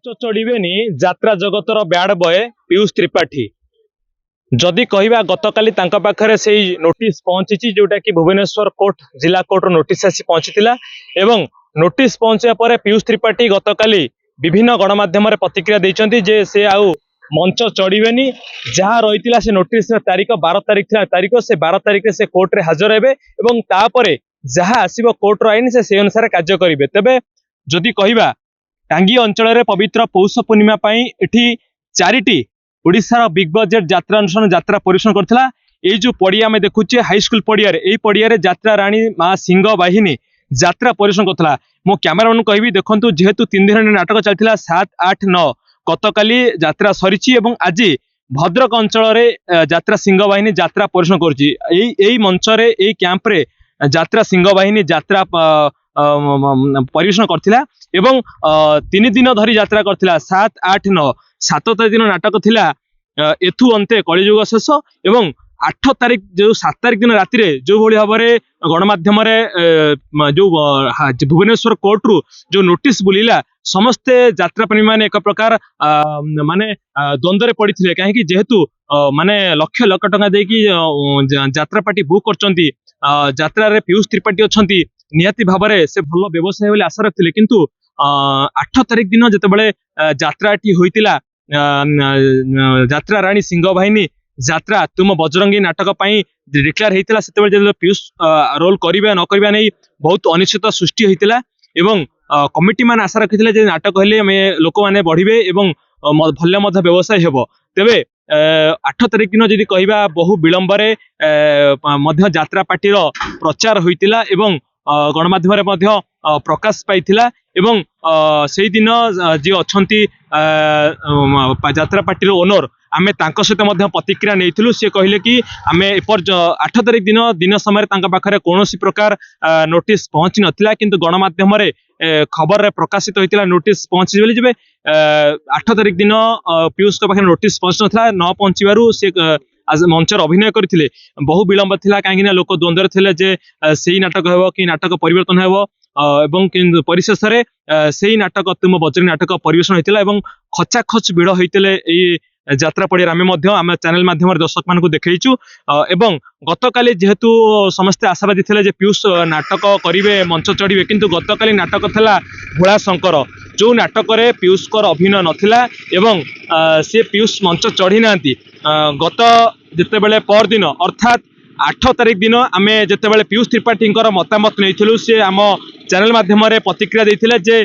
मंच चढ़ेनि यात्रा जगतर bad boy Piyush Tripathi जदि कहवा गतकाली पाखरे से नोटिस पहुंची जोटा कि भुवनेश्वर कोर्ट जिला कोर्ट नोटिस आसी पहुंची नोटिस पहुंचा पर पीयूष त्रिपाठी गतकाली विभिन्न गणमाध्यम प्रतिक्रिया देते जे से आउ मंच चढ़ेनि जहाँ रही से नोटिस तारीख 12 तारीख तारीख से 12 तारीख से कोर्ट रे हाजर हेबे जहाँ आसब कोर्टर आईन से अनुसार कार्य करेंगे। तेबे जदि कहवा टांगी अंचल पवित्र पौष पूर्णिमा एठी 4टी ओडिशार बिग बजेट यात्रा अनुष्ठान यात्रा परिवेषण करथिला। ये जो पड़िया आम देखुचे हाईस्कल पड़िया पड़िया यात्रा राणी माँ सिंह बाहिनी यात्रा परिवेषण करथिला। मो कैमरामैन कहबी देखंतु जेहेतु 3 दिन नाटक चलता 7, 8, 9 गतकाली यात्रा सरी आज भद्रक अंचल यात्रा सिंह बाहिनी यात्रा परिवेषण करुच्ची। मंचरे यही कैंप्रे यात्रा सिंह बाहिनी यात्रा परिवेषण करथिला एवं 3 दिन धरी यात्रा करथिला 7, 8, 9 7 दिन नाटक थिला एथु अंते कलिजुग शेष एवं 8 तारीख जो 7 तारीख दिन राति जो भली भाव में गणमाध्यम जो भुवनेश्वर कोर्ट रु जो नोटिस बुलिला समस्ते यात्रा प्रेमी माने एक प्रकार माने द्वंद्व रे पड़िथिले कहीं जेहेतु माने लक्ष लक्ष टका देकी यात्रा पार्टी बुक करचंती यात्रा रे पीयूष त्रिपाठी अछंती निहाती भाव में से भल व्यवसाय बोली आशा रखिले किंतु 8 तारीख दिन जेतेबेले यात्राटी होइतिला यात्रा राणी सिंह बाहिनी यात्रा तुम बजरंगी नाटक डिक्लेयर होता से पीयूष रोल करिबा न करिबा नहीं बहुत अनिश्चित सृष्टि होता एवं कमिटी मान आशा रखी नाटक हेले लोक मैंने बढ़े एवं भल व्यवसाय हेब। तेबे 8 तारीख दिन जदि कहवा बहु विलंबरे यात्रा पार्टीर प्रचार होइतिला एवं गणमाध्यम प्रकाश पाइथिला एवं से दिन जी अच्छी यात्रा पार्टी ओनर आमे तांको सहित प्रतिक्रिया नहीं सी कहले कि आमे 8 तारीख दिन दिन समय पाखे कौन प्रकार नोटिस पहुंची नाला किंतु गणमाध्यम खबर प्रकाशित होता नोटिस पहुंची बोली जब 8 तारीख दिन पीयूष पाखे नोटिस पहुंची ना न पहुंचू सी आज मंचर अभिनय करथिले बहु विलंब थिला कहीं लोक द्वंद्व थे जे सही नाटक हेबो कि नाटक परिवर्तन हेबो एवं परिशेष से नाटक तुम बजरंगी नाटक परिवेषण होता एवं खचाखच भिड़ होते यात्रा पड़िया आम चैनल माध्यम दर्शक मान देखु एवं गतकाली जेहेतु समस्ते आशावादी थे पीयूष नाटक करेंगे मंच चढ़े किंतु गतकाली नाटक था भोला शंकर जो नाटक पीयूष अभिनय नाला एवं सी पीयूष मंच चढ़ी ना गत जितेबले पर दिन अर्थात 8 तारीख दिन आम जितेबले पीयूष त्रिपाठी मतामत नहीं सी आम चैनल माध्यम प्रतिक्रिया देते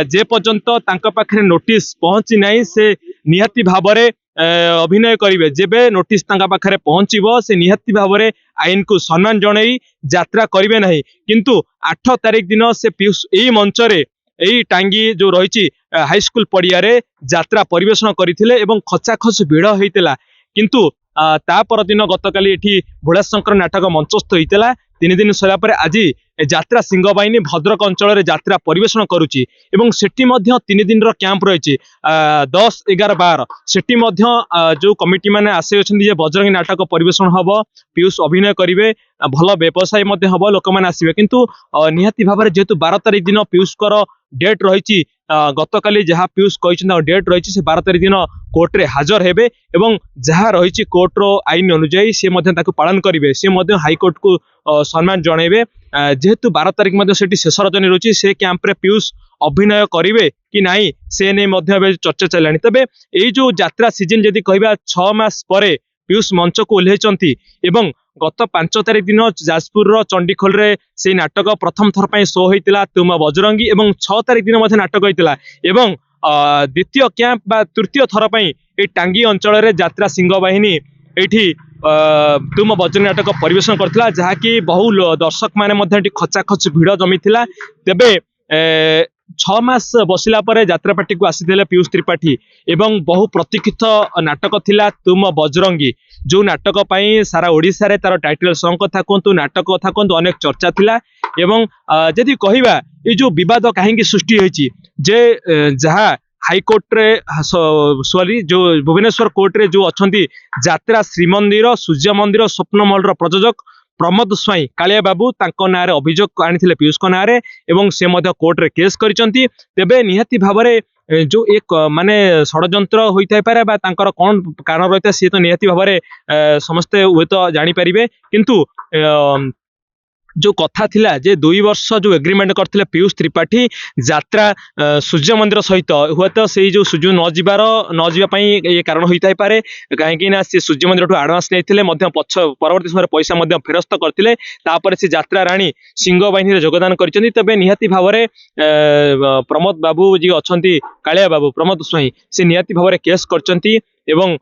जे पर्यंत पाखे नोटिस पहुंची ना से निहाती भाव में अभिनय करेंगे जेबे नोटिस पाखे पहुंचब से निहाती भाव में आईन को सम्मान जन यात्रा करेंगे ना किंतु 8 तारीख दिन से पीयूष यही मंचरे यही टांगी जो रही हाईस्कल पड़िया यात्रा परिवेषण करते खचाखच भिड़ होता किंतु ता परदिन गतकाली एठी भोला शंकर नाटक मंचस्थ होता 3 दिन सरा पर आज यात्रा सिंह बाहिनी भद्रक अंचल यात्रा परिवेषण करुच्ची एवं सेठी 3 दिन कैंप रही 10, 11, 12 सेठी जो कमिटी माने आसे अच्छे बजरंगी नाटक परिवेषण हम पीयूष अभिनय करेंगे भल व्यवसाय हम लोक मैंने आसवे किंतु निहाती भाव में जेहेतु 12 तारीख दिन पीयूषकर डेट रही गतकाली जहाँ पीयूष कही डेट रही से 12 तारीख दिन कोर्ट रे हाजर हेबे एवं जहाँ रही कोर्टर आईन अनुजाई सी पालन करेंगे सी हाईकोर्ट को सम्मान जनइबे जेहेतु 12 तारीख से शेष रजनी रही से कैंप्रे पीयूष अभिनय करेंगे कि नहीं से नहीं चर्चा चलानी। तेबे यही जो यात्रा सीजन जदि कहवा 6 मास पर पीयूष मंच को ओह्लैचंती एवं गत 5 तारीख दिन जाजपुर चंडीखोल से नाटक प्रथम थर पर शो होता तुम बजरंगी एवं 6 तारीख दिन नाटक होता एवं द्वितीय कैंप बा तृतीय थर पर टांगी अंचल यात्रा सिंह बाहिनी ये तुम बजरंगी नाटक परिवेषण करथिला जहाँकि बहु दर्शक माने खचाखच भिड़ जमी थिला। तेबे 6 मास बसिला पर यात्रा पार्टी को आसीथिले पीयूष त्रिपाठी एवं बहु प्रतीक्षित नाटक थिला तुम बजरंगी जो नाटक सारा ओडिशा रे तार टाइटल सॉन्ग कथा कहतु नाटक कथा कहतु अनेक चर्चा थिला एवं जदि कहवा ये जो विवाद कहीं सृष्टि होइछि जे जहाँ हाईकोर्ट रे सॉरी जो भुवनेश्वर कोर्ट रे जो अच्छी यात्रा श्रीमंदिर सूर्य मंदिर स्वप्न मॉल प्रयोजक प्रमोद स्वाई कालिया बाबू तांको नारे अभियोग आनिथिले पीयूष को नारे एवं से मध्य कोर्ट रे केस करिसंती तेबे निहाती भाबरे जो एक माने षडयंत्र होइथाय पारे बा तांकर कोन कारण रहता से तो निहाती भाबरे समस्ते हुए तो जानि परिबे किंतु जो कथा थिला जे 2 वर्ष जो एग्रीमेंट करथिले पीयूष त्रिपाठी यात्रा सूर्य मंदिर सहित हुए तो से जो सूर्य न जीवा पई ये कारण होइथाय पारे काहेकि ना से सूर्य मंदिर ठु एडवांस नेथिले मध्य पछ परवर्ती समय पैसा मध्य फेरस्त करथिले तापर से यात्रा रानी सिंह बाहिनी रे योगदान करचंती तबे निहाती भावरे प्रमोद बाबू जी अछंती कालिया बाबू प्रमोद स्वाई से निहाती भावरे केस करचंती एवं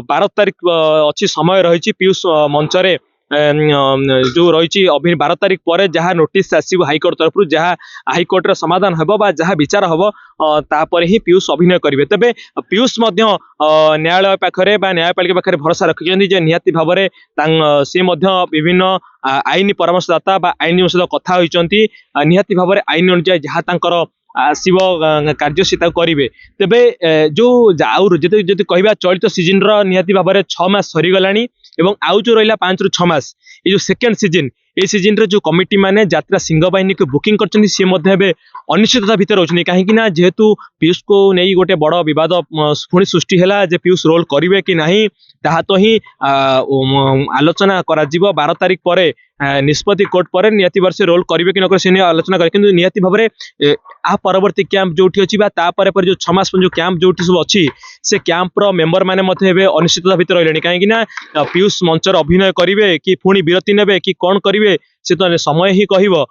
12 तारिख अच्छी समय रही पीयूष मंचरे जो रही 12 तारिख पर जहाँ नोटिस आसव हाइकोर्ट तरफ जहाँ हाइकोर्टर समाधान हम जहाँ विचार हम तापर ही पीयूष अभिनय करेंगे तेरे पीयूष न्यायालय पाखे न्यायपालिका पाखे भरोसा रखिंट निहाती भाव में सी विभिन्न आईन परामर्शदाता आईन सहित कथा होती निहाती भाव में आईन अनुसार जहाँ आसव कार्य से करेंगे तेबे जो जदि कह चलित सीजन निहाती भाव में 6 मास सरीगला एवं आउ जो रहा 5 ରୁ 6 मास ये जो सेकेंड सीजन ये सीजन रे जो कमिटी माने यात्रा सिंह बाहिनी को बुकिंग करछन सी अनिश्चितता भितर होछनी काहेकि ना जेहेतु पीयूष को नहीं गोटे बड़ विवाद पुणी सृष्टि है जे पीयूष रोल करेंगे कि नहीं ताहा तो ही आलोचना करा 12 तारिख पर निष्पत्ति कोर्ट पर निहाती वर्ष रोल करेंगे कि न आलोचना करे किंतु निहाती भाव में आ परवर्ती कैंप जो अच्छी पर जो 6 मास जो कैंप जो सब अच्छी से कैंपर मेंबर मैंने अनिश्चितता भितर रही कहीं पीयूष मंचर अभिनय करेंगे कि पुणी विरति ने कि कौन करेंगे से तो समय ही कह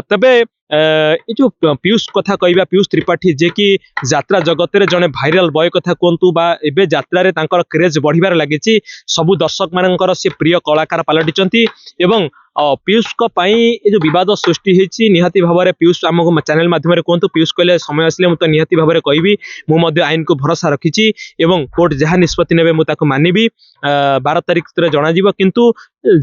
तबे ये जो पीयूष कथा कहवा पीयूष त्रिपाठी जे कि यात्रा जगत रे जने भाइराल बॉय कथा कहतु एबे यात्रा रे तांकर क्रेज बढ़िबार लागिछि सबु दर्शक मानकर से प्रिय कलाकार पलटिचंती एवं पीयूष को पाई ये जो विवाद सृष्टि होती निहाती भाव में पीयूष आम चैनल माध्यम कहतु पीयूष कहले समय आसिले मुझे निहाती भाव में कहबी मुझे आईन को भरोसा रखी एवं कोर्ट जहाँ निष्पत्ति ने मुझे मानवी 12 तारिख जन किंतु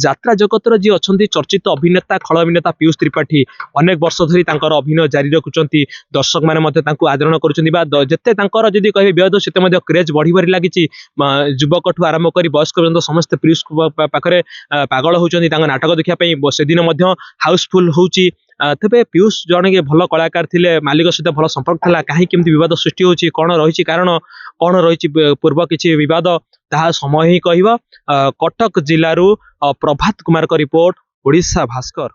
यात्रा जगतर जी अच्छा चर्चित अभिनेता खल अभिनेता पीयूष त्रिपाठी अनेक वर्ष धरी अभिनय जारी रखुंट दर्शक मैंने आदरण करते जदि कहे व्यवध से क्रेज बढ़िबार लगी युवक ठू आरंभ कर वयस्क पर्यंत समस्त पीयूष पाखे पागल होती नाटक देखा से दिन हाउसफुल होची तेरे पीयूष जड़े भल कलाकार थे मालिक सहित भल संपर्क था कहीं केमती विवाद सृष्टि होची कौन रही कारण कौन रही पूर्व किसी विवाद ताहा समय ही कहिबा कटक जिल्लारू प्रभात कुमार का रिपोर्ट ओडिशा भास्कर।